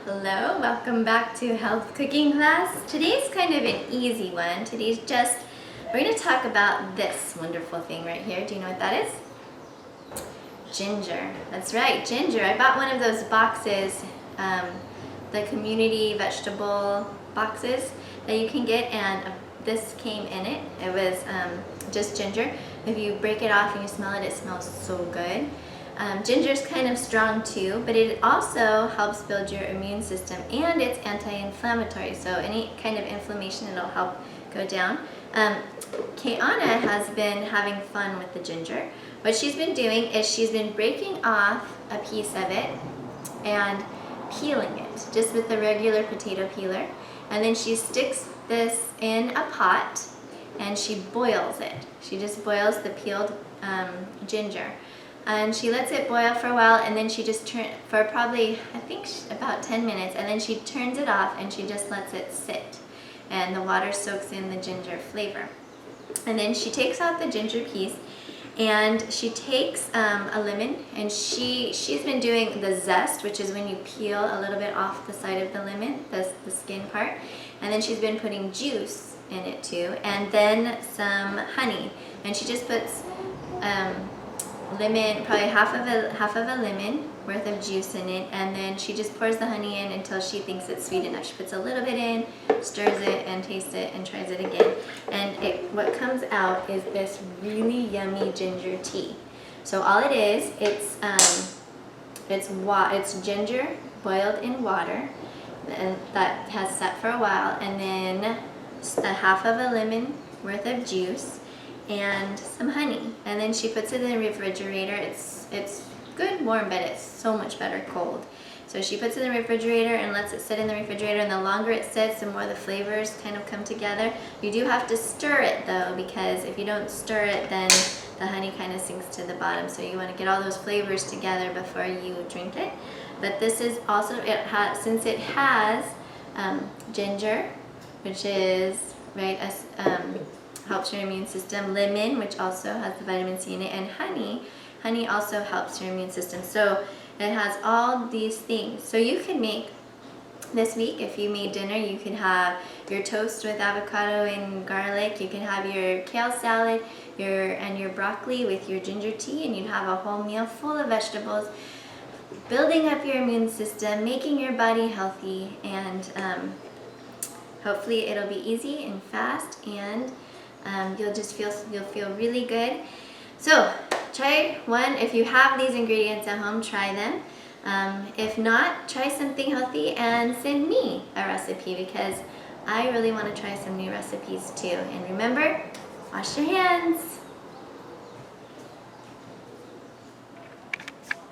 Hello, welcome back to health cooking class. Today's kind of an easy one. We're going to talk about this wonderful thing right here. Do you know what that is? Ginger. That's right, ginger. I bought one of those boxes, the community vegetable boxes that you can get, and this came in it. It was just ginger. If you break it off and you smell it, it smells so good. Ginger's kind of strong too, but it also helps build your immune system, and it's anti-inflammatory, so any kind of inflammation, it'll help go down. Kayana has been having fun with the ginger. What she's been doing is she's been breaking off a piece of it and peeling it just with the regular potato peeler, and then she sticks this in a pot and she boils it. She just boils the peeled ginger. And she lets it boil for a while, and then she just for probably, I think, about 10 minutes, and then she turns it off and she just lets it sit. And the water soaks in the ginger flavor. And then she takes out the ginger piece, and she takes a lemon, and she's been doing the zest, which is when you peel a little bit off the side of the lemon, the skin part, and then she's been putting juice in it too, and then some honey. And she just puts lemon, probably half of a lemon worth of juice in it, and then she just pours the honey in until she thinks it's sweet enough. She puts a little bit in, stirs it, and tastes it, and tries it again. And what comes out is this really yummy ginger tea. So all it is, it's ginger boiled in water, and that has set for a while, and then a half of a lemon worth of juice, and some honey, and then she puts it in the refrigerator. It's good warm, but it's so much better cold. So she puts it in the refrigerator and lets it sit in the refrigerator, and the longer it sits, the more the flavors kind of come together. You do have to stir it though, because if you don't stir it, then the honey kind of sinks to the bottom. So you want to get all those flavors together before you drink it. But this is also, since it has ginger, which is helps your immune system, lemon, which also has the vitamin C in it, and honey also helps your immune system. So it has all these things. So you can make, this week, if you made dinner, you can have your toast with avocado and garlic, you can have your kale salad, your broccoli with your ginger tea, and you'd have a whole meal full of vegetables, building up your immune system, making your body healthy, and hopefully it'll be easy and fast, and you'll feel really good. So try one. If you have these ingredients at home, try them. If not, try something healthy and send me a recipe, because I really want to try some new recipes too. And remember, wash your hands.